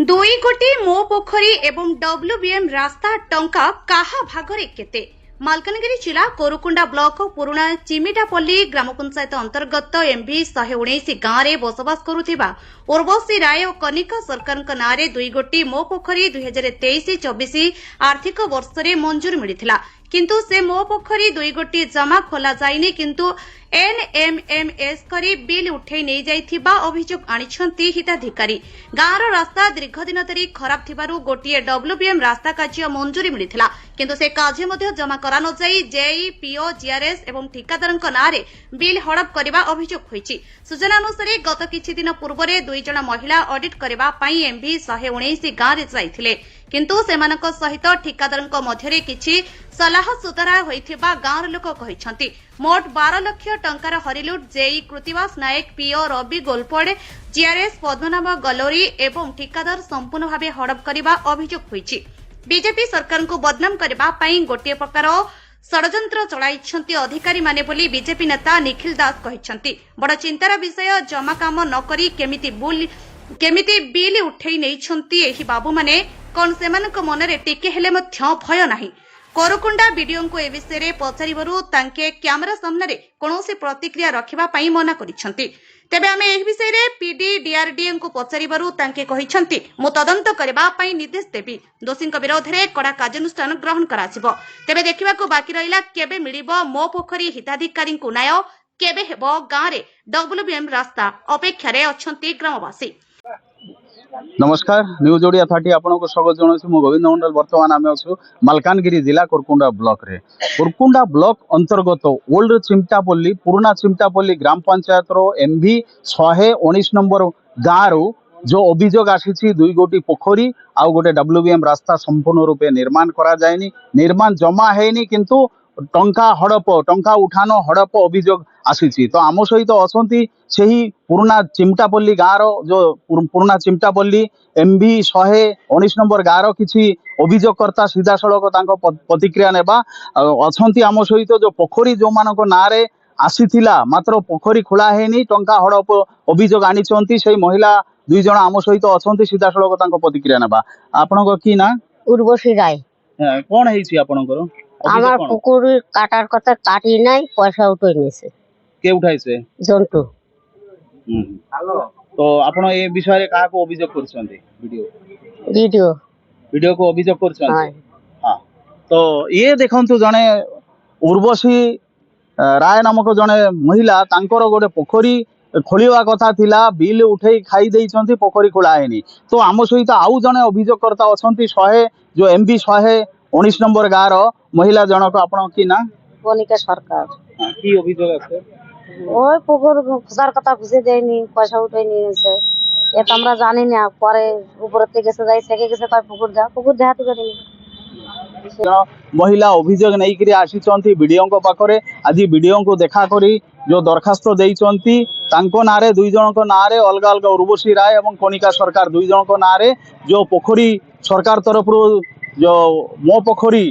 ଦୁଇ ଗୋଟି ମୋ ପୋଖରୀ ଏବଂ WBM ରାସ୍ତା ଟଙ୍କା କାହା ଭାଗରେ କେତେ? ମାଲକାନଗିରି ଜିଲ୍ଲା କୋରୁକୁଣ୍ଡା ବ୍ଲକ ପୁରୁଣା ଚିମିଟାପଲ୍ଲୀ ଗ୍ରାମ ପଞ୍ଚାୟତ ଅନ୍ତର୍ଗତ MV 119 ଗାଁରେ ବସବାସ କରୁଥିବା ଉର୍ବଶୀ ରାୟ ଓ କନିକା ସରକାରଙ୍କ ନାଁରେ ଦୁଇ ଗୋଟି ମୋ ପୋଖରୀ 2023-24 ଆର୍ଥିକ ବର୍ଷରେ ମଞ୍ଜୁରୀ ମିଳିଥିଲା। କିନ୍ତୁ ସେ ମୋ ପୋଖରୀ ଦୁଇ ଗୋଟି ଜମା ଖୋଲା ଯାଇନି, କିନ୍ତୁ NMMS କରି ବିଲ୍ ଉଠେଇ ନେଇ ଯାଇଥିବା ଅଭିଯୋଗ ଆଣିଛନ୍ତି ହିତାଧିକାରୀ। ଗାଁର ରାସ୍ତା ଦୀର୍ଘ ଦିନ ଧରି ଖରାପ ଥିବାରୁ ଗୋଟିଏ WBM ରାସ୍ତା କାର୍ଯ୍ୟ ମଞ୍ଜୁରୀ ମିଳିଥିଲା, କିନ୍ତୁ ସେ କାର୍ଯ୍ୟ ମଧ୍ୟ ଜମା କରା ନ ଯାଇ JE, PO, GRS ଏବଂ ଠିକାଦାରଙ୍କ ନାଁରେ ବିଲ୍ ହଡପ କରିବା ଅଭିଯୋଗ ହୋଇଛି। ସୂଚନା ଅନୁସାରେ ଗତ କିଛି ଦିନ ପୂର୍ବରେ ଦୁଇ ଜଣ ମହିଳା ଅଡିଟ୍ କରିବା ପାଇଁ MV 119 ଗାଁରେ ଯାଇଥିଲେ, କିନ୍ତୁ ସେମାନଙ୍କ ସହିତ ଠିକାଦାରଙ୍କ ମଧ୍ୟରେ କିଛି ସଲାହ ସୁତରା ହୋଇଥିବା ଗାଁର ଲୋକ କହିଛନ୍ତି। ମୋଟ 12 ଲକ୍ଷ ଟଙ୍କାର ହରିଲୁଟ୍ JE କୃତିବାସ ନାୟକ, PO ରବି ଗୋଲପଡେ, GRS ପଦ୍ମନାଭ ଗଲୋରୀ ଏବଂ ଠିକାଦାର ସମ୍ପୂର୍ଣ୍ଣ ଭାବେ ହଡପ କରିବା ଅଭିଯୋଗ ହୋଇଛି। ବିଜେପି ସରକାରଙ୍କୁ ବଦନାମ କରିବା ପାଇଁ ଗୋଟିଏ ପ୍ରକାର ଷଡ଼ଯନ୍ତ୍ର ଚଳାଇଛନ୍ତି ଅଧିକାରୀମାନେ ବୋଲି ବିଜେପି ନେତା ନିଖିଲ ଦାସ କହିଛନ୍ତି। ବଡ଼ ଚିନ୍ତାର ବିଷୟ, ଜମା କାମ ନ କରି କେମିତି ବିଲ୍ ଉଠେଇ ନେଇଛନ୍ତି ଏହି ବାବୁମାନେ। କଣ ସେମାନଙ୍କ ମନରେ ଟିକେ ହେଲେ ମଧ୍ୟ ଭୟ ନାହିଁ? କୋରୁକୁଣ୍ଡା ବିଡିଓଙ୍କୁ ଏ ବିଷୟରେ ପଚାରିବାରୁ ତାଙ୍କେ କ୍ୟାମେରା ସାମ୍ନାରେ କୌଣସି ପ୍ରତିକ୍ରିୟା ରଖିବା ପାଇଁ ମନା କରିଛନ୍ତି। ତେବେ ଆମେ ଏହି ବିଷୟରେ PD DRDAଙ୍କୁ ପଚାରିବାରୁ ତାଙ୍କେ କହିଛନ୍ତି, ମୁଁ ତଦନ୍ତ କରିବା ପାଇଁ ନିର୍ଦ୍ଦେଶ ଦେବି, ଦୋଷୀଙ୍କ ବିରୋଧରେ କଡ଼ା କାର୍ଯ୍ୟାନୁଷ୍ଠାନ ଗ୍ରହଣ କରାଯିବ। ତେବେ ଦେଖିବାକୁ ବାକି ରହିଲା କେବେ ମିଳିବ ମୋ ପୋଖରୀ ହିତାଧିକାରୀଙ୍କୁ ନ୍ୟାୟ, କେବେ ହେବ ଗାଁରେ WBM ରାସ୍ତା? ଅପେକ୍ଷାରେ ଅଛନ୍ତି ଗ୍ରାମବାସୀ। नमस्कार, न्यूज ओडिया 30 आपको स्वागत जनाऊँ। मु गोविंद मंडल। बर्तमान आम अच्छु मालकानगिरी जिला कोरकुंडा ब्लॉक रे। कोरकुंडा ब्लॉक अंतर्गत ओल्ड चिमटापल्ली पुराना चिमटापल्ली ग्राम पंचायत रो MV 119 नंबर गाँव जो अभियोग आसी दुई गोटी पोखरी आउ गोटे WBM रास्ता संपूर्ण रूपे निर्माण करा जायनी, निर्माण जमा हैनी, किंतु टंका हड़प टंका उठान हड़प अभियोग आसी। तो आम सहित अच्छा से पुराना चिमटापल्ली गाँव जो पुराना चिमटापल्ली MV 119 नंबर गाँव किसी अभियोगकर्ता सीधा सड़क प्रतिक्रिया नेबा अच्छा आम सहित जो पोखरी जो मान ना आसीथिला मात्र पोखरी खोला हैनी, टंका हड़प अभियोग आनी से महिला दुई जन आम सहित अच्छा सीधा सड़क प्रतिक्रिया नेबा। आपण कि ना उर्वशी राय। कौन है आपणकर আমার পুকুর কাটার কথা কাটি নাই, পয়সা উঠে নিছে। के उठाइছে জন্তু तो आपण ए विषय कहा को अभियोग करछन्ते? ভিডিও वीडियो को अभियोग करछन्ते। হয়। हां, तो ये देखंतु जने उर्वशी राय नामक जने महिला तांकर गोटे पोखरी खोलिवा कथा थिला, बिल उठेई खाई देइछन्ती, पोखरी खोला हैनी। तो आम सहित आउ जने अभियोगकर्ता अछन्ती 100 जो MV 119 नंबर गाँव महिला जनक। आपण कि ना কনিকা সরকার। কি অভিযোগ আছে? ওই পুকুর খোঁজার কথা খুঁজে দেয়নি, পয়সা উঠে নিয়েছে। এটা আমরা জানি না, পরে উপর থেকে গেছে যাই থেকে গেছে তার পুকুর দেখাতে পারিনি। महिला अभियोग नहीं करी आसी वीडियो पाखरे। आज वीडियो को देखा करी जो दरखास्त देइचंती तांको नारे दुई जन को नारे अलग अलग उर्वशी राय और कनिका सरकार दुई जन को नारे जो पोखरी सरकार तरफ जो मो पोखरी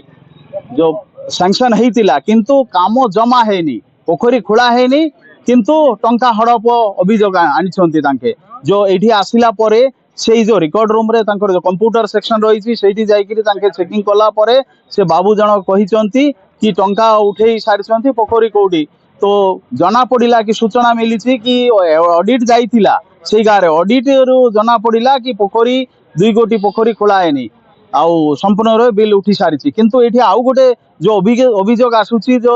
जो सैंक्शन होइतिला, किंतु काम जमा हैनी, पोखरी खोला हैनी, किंतु टंका हड़प अभियोग आनिछंती तांके। जो एठी आसिला परे से जो रिकॉर्ड रूम रे तांकर जो कंप्यूटर सेक्शन रही से जाइकरी तांके चेकिंग कला परे से बाबू जन कहिचंती कि टंका उठेई सारिछंती, पोखरी कोठी। तो जना पड़िला कि सूचना मिली कि ऑडिट जाइतिला से गारे ऑडिट रु जना पड़िला कि पोखरी दुई गोटी पोखरी खोला हैनी आउ संपूर्ण बिल उठी सारी। किंतु ये आउ गोटे जो अभियोग आसूची जो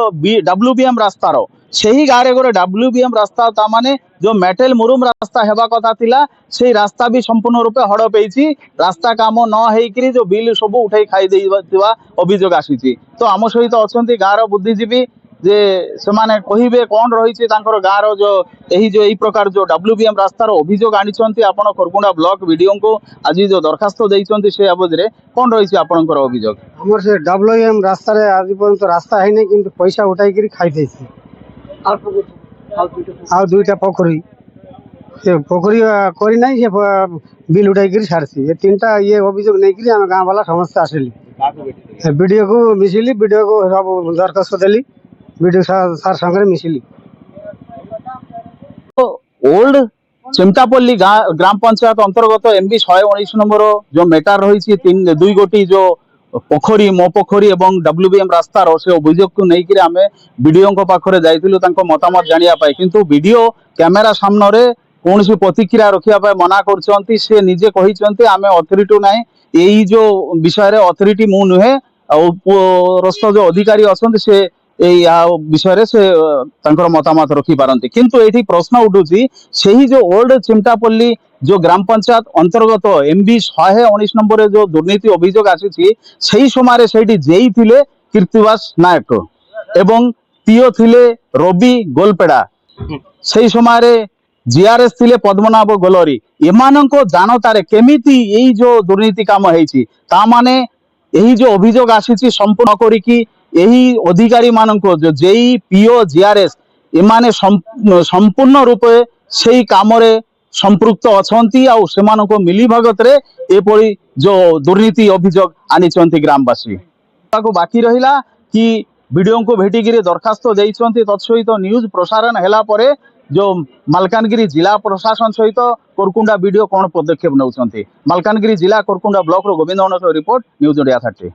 WBM रास्तार से ही गाँव गोटे WBM रास्ता ता माने जो मेटेल मुरुम रास्ता हेबा कथा थिला से रास्ता भी संपूर्ण रूपे हड़प होइछि। रास्ता काम न हेकरी जो बिल सब उठाई खाई देइबा अभियोग आसीछि। तो आम सहित अछंती गाँव बुद्धिजीवी जे सेमाने कहिबे कोन रहिछि तांकर गाँव जो यही प्रकार जो WBM रास्तार अभियोग आनिछंती। आपण कोरकुंडा ब्लॉक वीडियो को आज जो दरखास्त देइछंती से आबजरे कोन रहिछि आपणकर अभियोग? हमर से WBM रास्ता रे आज पर्यंत रास्ता है नहीं, किंतु पैसा उठाई करी खाई देछि। आ दुईटा पोखरी से पोखरी करी नहीं से बिल उठाई करी छाड़छि। ये तीनटा ये अभियोग नहीं करी हम गांव वाला समस्त आसिली वीडियो को मिसिली, वीडियो को सब दरखास्त देली, वीडियो सार संगे मिसिली। ओल्ड चिमटापल्ली ग्राम पंचायत अंतर्गत एमबी 119 नंबर जो मैटर रही 2 गोटी जो पोखरी मो पोखरी एवं डब्ल्यूबीएम रास्तार से अभियोग को लेकर आम विडीओ पाखे जाइलु मतामत जानापी किंतु वीडियो कैमेरा सामने कौन प्रतिक्रिया रखा मना कर से निजे कहते आम अथॉरिटी ना यही जो विषय अथॉरिटी मु नुहे उपरस्थ जो अधिकारी अच्छा से विषय से मतामत रखी पारती किंतु ये प्रश्न उठुची से ही जो ओल्ड चिमटापल्ली जो ग्राम पंचायत अंतर्गत एमबी 119 नंबर जो दुर्नीति अभियोग आसी से समय से जेई थिले कीर्तिवास नायक एवं पीओ थिले रवि गोलपेड़ा से समय जीआरएस थिले पद्मनाभ गोलरी एमानंको जानतारे केमिति यही जो दुर्नीति काम होईची ता माने यही जो अभियोग आसी संपूर्ण करिकी यही अधिकारी मानको जो जेई पीओ जीआरएस एमाने संपूर्ण रूपे सेही कामरे संपृक्त अछंती आ सेमानको मिली भगत रे एपरी जो दुर्नीति अभियोग आनिचंती ग्रामवासी ताको बाकी रहिला कि वीडियो को भेटिगिरी दरखास्त देइचंती तत्सहित न्यूज प्रसारण हेला परे जो मालकानगिरी जिला प्रशासन सहित कोरकुंडा वीडियो कौन पदक्षेप नौचंती मालकानगिरी जिला कोरकुंडा ब्लॉक रो गोविंद रिपोर्ट न्यूज ओडिया 30।